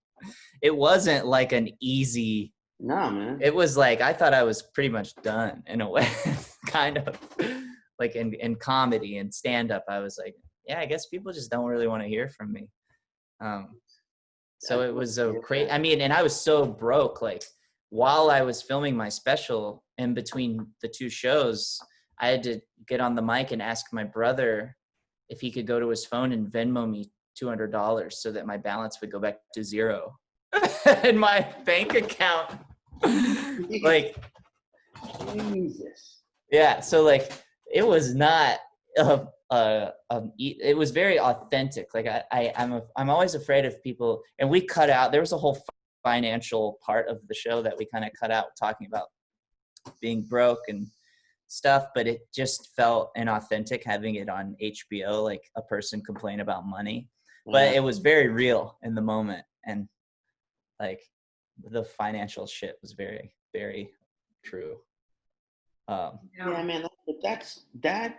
it wasn't like an easy. No, man. It was like I thought I was pretty much done in a way. Kind of like in comedy and stand-up, I was like, yeah, I guess people just don't really want to hear from me. So it was so crazy. I mean, and I was so broke. Like while I was filming my special, in between the two shows, I had to get on the mic and ask my brother if he could go to his phone and Venmo me $200 so that my balance would go back to zero in my bank account. Like, Jesus. Yeah. So like, it was not. It was very authentic. Like I'm always afraid of people, and we cut out. There was a whole financial part of the show that we kind of cut out, talking about being broke and stuff. But it just felt inauthentic having it on HBO, like a person complain about money. But it was very real in the moment, and like the financial shit was very, very true. Yeah, man, that.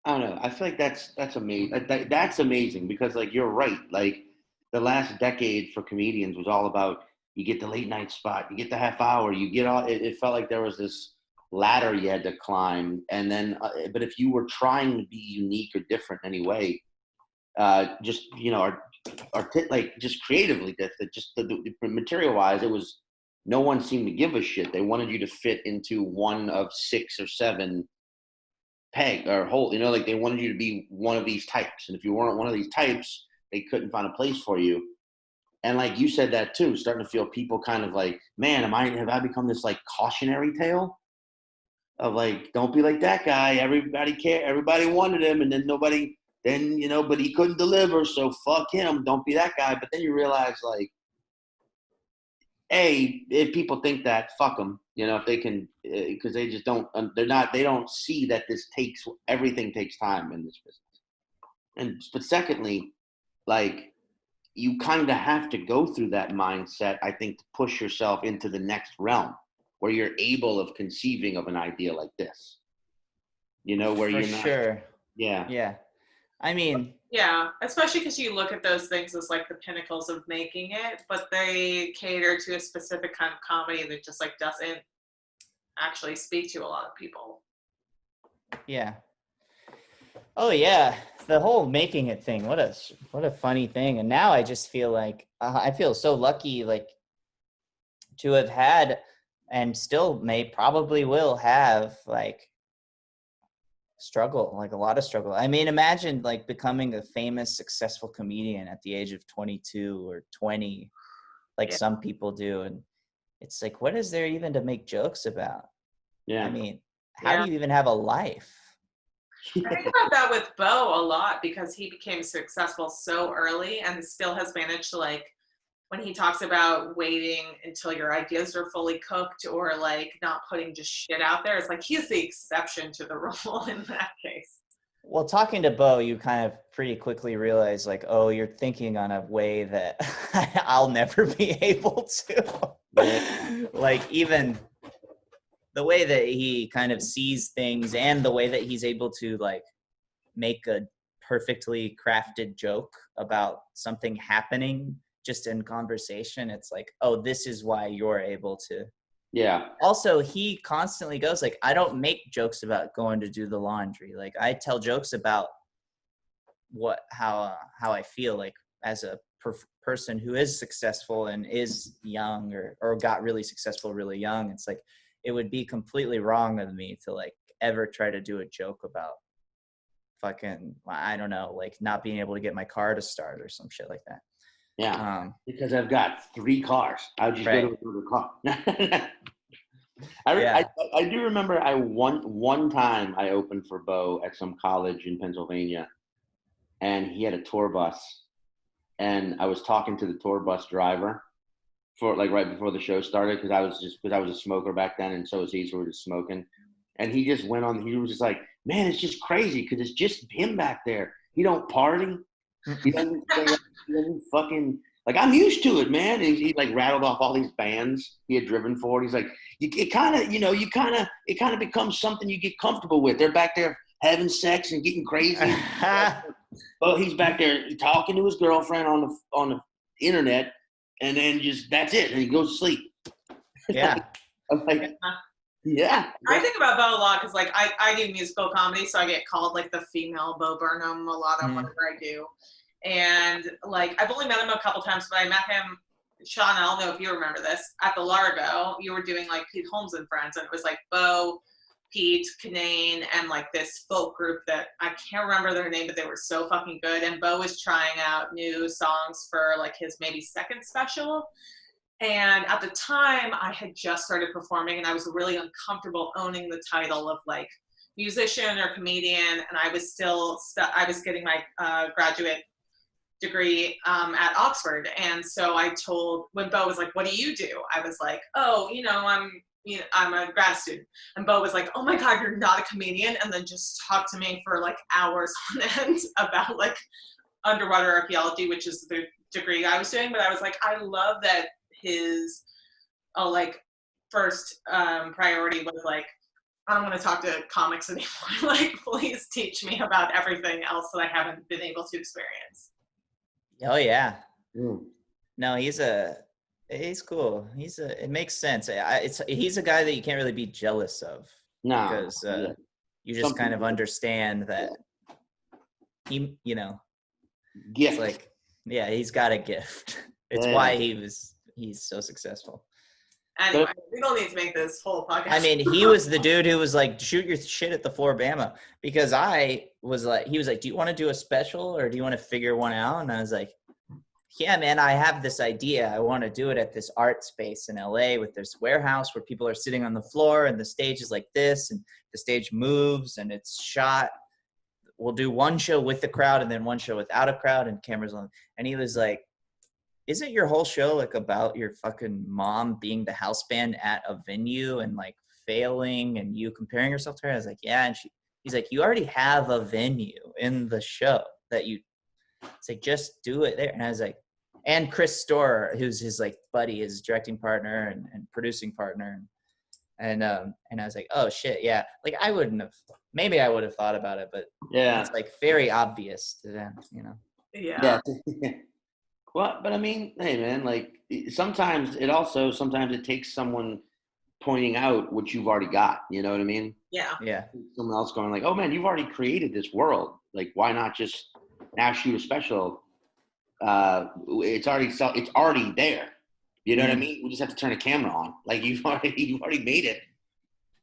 I don't know. I feel like that's amazing. That's amazing because like you're right. Like the last decade for comedians was all about you get the late night spot, you get the half hour, you get all. It felt like there was this ladder you had to climb, and then but if you were trying to be unique or different anyway, just just creatively, the material wise, it was no one seemed to give a shit. They wanted you to fit into one of 6 or 7 peg or hole, like they wanted you to be one of these types. And if you weren't one of these types, they couldn't find a place for you. And like you said that too, starting to feel people kind of like, man, have I become this like cautionary tale of like, don't be like that guy. Everybody wanted him, and then but he couldn't deliver, so fuck him. Don't be that guy. But then you realize like, if people think that, fuck them, if they can, because they just don't, they don't see that everything takes time in this business. But secondly, like, you kind of have to go through that mindset, I think, to push yourself into the next realm where you're able of conceiving of an idea like this, where you're not. Sure. Yeah. Yeah. I mean, yeah, especially because you look at those things as like the pinnacles of making it, but they cater to a specific kind of comedy that just like doesn't actually speak to a lot of people. Yeah. Oh yeah, the whole making it thing. What a funny thing. And now I just feel like I feel so lucky, like to have had, and still probably will have, like struggle, like a lot of struggle. I mean, imagine like becoming a famous, successful comedian at the age of 22 or 20, like some people do, and it's like, what is there even to make jokes about? Yeah. I mean, how do you even have a life? I think about that with Bo a lot because he became successful so early and still has managed to, like, when he talks about waiting until your ideas are fully cooked or like not putting just shit out there, it's like he's the exception to the rule in that case. Well, talking to Bo, you kind of pretty quickly realize, like, oh, you're thinking on a way that I'll never be able to. Like, even the way that he kind of sees things and the way that he's able to, like, make a perfectly crafted joke about something happening just in conversation. It's like, oh, this is why you're able to. Yeah. Also, he constantly goes like, I don't make jokes about going to do the laundry. Like, I tell jokes about how I feel, like, as a person who is successful and is young or got really successful really young. It's like, it would be completely wrong of me to, like, ever try to do a joke about fucking, I don't know, like not being able to get my car to start or some shit like that. Yeah. Because I've got 3 cars. I would just go to another car. I do remember one time I opened for Bo at some college in Pennsylvania, and he had a tour bus, and I was talking to the tour bus driver for, like, right before the show started, because I was a smoker back then, and so was he, so we were just smoking. And he just went on. He was just like, "Man, it's just crazy because it's just him back there. He don't party. He doesn't fucking, like, I'm used to it, man." And he like rattled off all these bands he had driven for. He's like, it kind of becomes something you get comfortable with. They're back there having sex and getting crazy. But he's back there talking to his girlfriend on the internet, and then just that's it, and he goes to sleep. Yeah. I'm like, yeah. I think about Bo a lot because, like, I do musical comedy, so I get called, like, the female Bo Burnham a lot on whatever I do. And, like, I've only met him a couple times, but I met him, Sean, I don't know if you remember this, at the Largo. You were doing, like, Pete Holmes and Friends, and it was, like, Bo, Pete, Kanane, and, like, this folk group that I can't remember their name, but they were so fucking good. And Bo was trying out new songs for, like, his maybe second special. And at the time, I had just started performing, and I was really uncomfortable owning the title of, like, musician or comedian. And I was still I was getting my graduate degree at Oxford. And so I told, when Bo was like, "What do you do?" I was like, "Oh, I'm a grad student." And Bo was like, "Oh my God, you're not a comedian," and then just talked to me for, like, hours on end about, like, underwater archaeology, which is the degree I was doing. But I was like, I love that his like first priority was like, I don't want to talk to comics anymore. Like, please teach me about everything else that I haven't been able to experience. Oh yeah. No, he's cool. It makes sense. He's a guy that you can't really be jealous of. No, because you just kind of understand that he, gift. Like, yeah, he's got a gift. It's why he's so successful. Anyway, we don't need to make this whole podcast. I mean, he was the dude who was like, shoot your shit at the Floribama, because he was like, do you want to do a special or do you want to figure one out? And I was like, yeah, man, I have this idea. I want to do it at this art space in LA with this warehouse where people are sitting on the floor and the stage is like this and the stage moves and it's shot. We'll do one show with the crowd and then one show without a crowd and cameras on. And he was like, isn't your whole show like about your fucking mom being the house band at a venue and like failing and you comparing yourself to her? I was like, yeah. And he's like, you already have a venue in the show that it's like, just do it there. And I was like, and Chris Storer, who's his like buddy, his directing partner and producing partner. And I was like, oh shit. Yeah. Like maybe I would have thought about it, but yeah, it's like very obvious to them, Yeah. Well, but I mean, hey man, like sometimes it takes someone pointing out what you've already got. You know what I mean? Yeah. Yeah. Someone else going like, "Oh man, you've already created this world. Like, why not just now shoot a special? It's already there. You know what I mean? We just have to turn a camera on. Like you've already made it."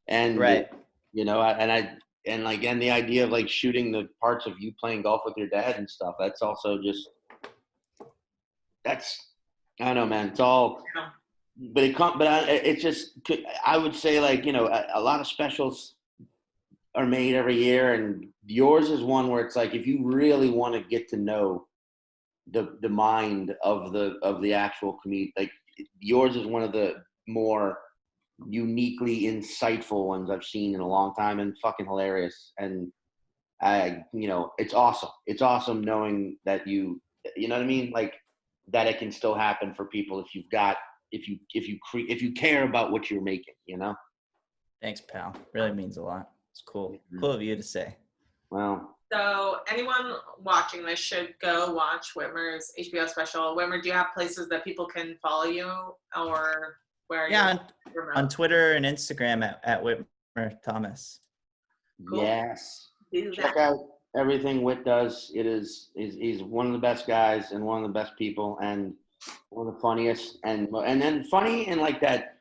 And Right. you know, and the idea of like shooting the parts of you playing golf with your dad and stuff. That's also just I don't know, man. It's all. Yeah. But it's just, I would say like, you know, a lot of specials are made every year, and yours is one where it's like, if you really want to get to know the mind of the actual comedian, like yours is one of the more uniquely insightful ones I've seen in a long time, and fucking hilarious. And you know, it's awesome. It's awesome knowing that you know what I mean? Like that it can still happen for people if you care about what you're making, you know? Thanks, pal. Really means a lot. It's cool. Cool of you to say. Well, So anyone watching this should go watch Whitmer's HBO special. Whitmer, do you have places that people can follow you, or where? Yeah, on Twitter and Instagram at Whitmer Thomas. Cool. yes. Do Check that. out everything Whit does. He's one of the best guys and one of the best people and one of the funniest and then funny and like that.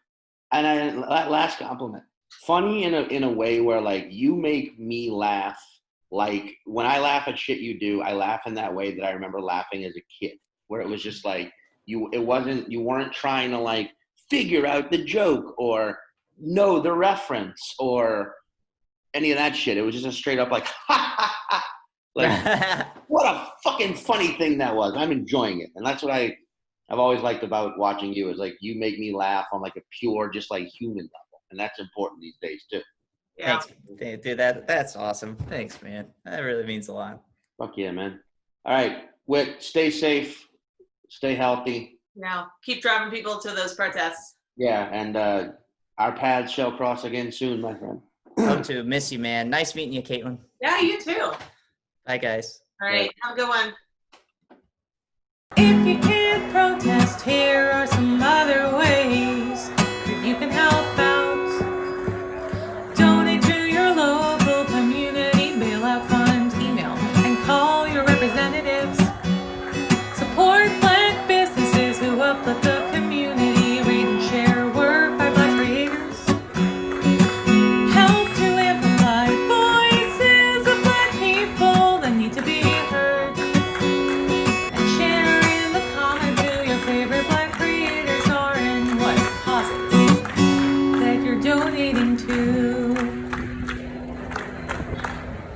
And last compliment, funny in a way where like you make me laugh. Like when I laugh at shit you do, I laugh in that way that I remember laughing as a kid, where it was just like you weren't trying to like figure out the joke or know the reference or any of that shit. It was just a straight up like, ha ha ha. Like, what a fucking funny thing that was. I'm enjoying it. And that's what I've always liked about watching you is like, you make me laugh on like a pure, just like human level. And that's important these days too. Yeah. Thanks, dude. That's awesome. Thanks, man. That really means a lot. Fuck yeah, man. All right, Whit, stay safe, stay healthy. Yeah. Keep driving people to those protests. Yeah, and our paths shall cross again soon, my friend. Hope to miss you, man. Nice meeting you, Caitlin. Yeah, you too. Bye, guys. All right. Have a good one. If you can't protest, here are some other ways.